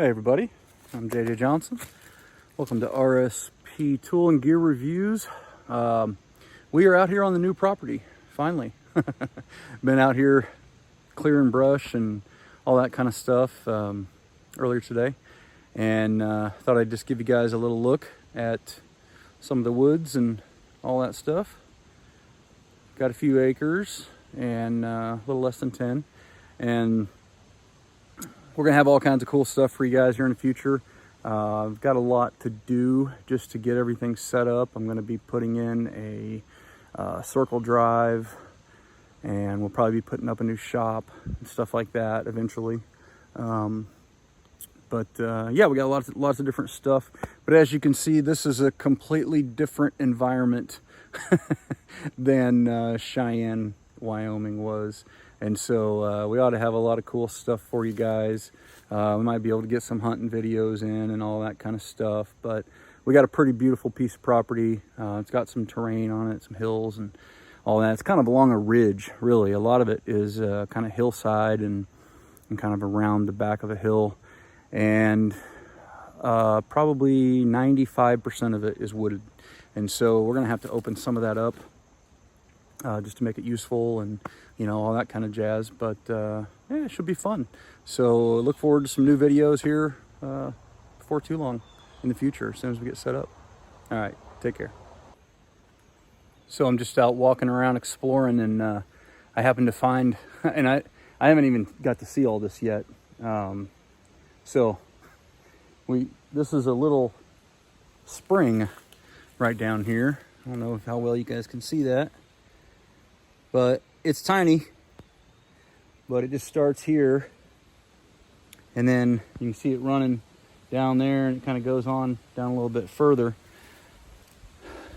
Hey everybody, I'm JJ Johnson. Welcome to RSP Tool and Gear Reviews. We are out here on the new property, finally. Been out here clearing brush and all that kind of stuff earlier today. And thought I'd just give you guys a little look at some of the woods and all that stuff. Got a few acres and a little less than 10. And we're gonna have all kinds of cool stuff for you guys here in the future. I've got a lot to do just to get everything set up. I'm gonna be putting in a circle drive, and we'll probably be putting up a new shop and stuff like that eventually. Yeah, we got lots of different stuff. But as you can see, this is a completely different environment than Cheyenne, Wyoming was. And so we ought to have a lot of cool stuff for you guys. We might be able to get some hunting videos in and all that kind of stuff. But we got a pretty beautiful piece of property. It's got some terrain on it, some hills and all that. It's kind of along a ridge, really. A lot of it is kind of hillside and kind of around the back of a hill. And probably 95% of it is wooded. And so we're going to have to open some of that up just to make it useful and, you know, all that kind of jazz. But yeah, it should be fun. So look forward to some new videos here before too long in the future, as soon as we get set up. All right, take care. So I'm just out walking around exploring, and I happened to find, and I haven't even got to see all this yet. So this is a little spring right down here. I don't know how well you guys can see that, but it's tiny. But it just starts here, and then you can see it running down there, and it kind of goes on down a little bit further.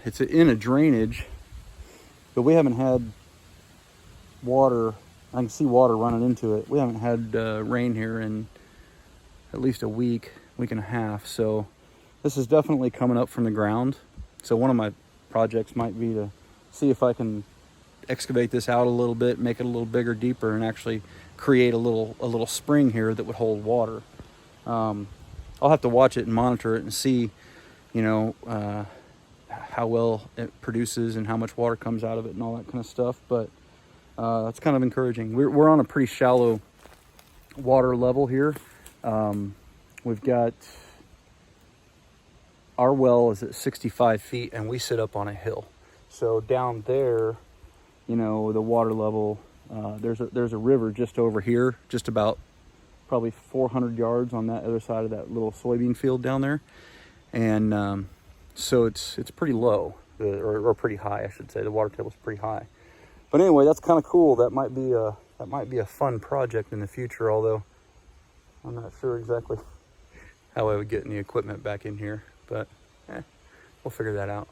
It's in a drainage, but we haven't had water. I can see water running into it. We haven't had rain here in at least a week and a half. So this is definitely coming up from the ground. So one of my projects might be to see if I can excavate this out a little bit, make it a little bigger, deeper, and actually create a little spring here that would hold water. I'll have to watch it and monitor it and see, you know, how well it produces and how much water comes out of it and all that kind of stuff. But that's kind of encouraging. We're on a pretty shallow water level here. We've got, our well is at 65 feet and we sit up on a hill. So down there, you know, the water level, there's a river just over here, just about probably 400 yards on that other side of that little soybean field down there. And so it's pretty low, or pretty high, I should say. The water table's pretty high. But anyway, that's kind of cool. That might be a fun project in the future, although I'm not sure exactly how I would get any equipment back in here, but we'll figure that out.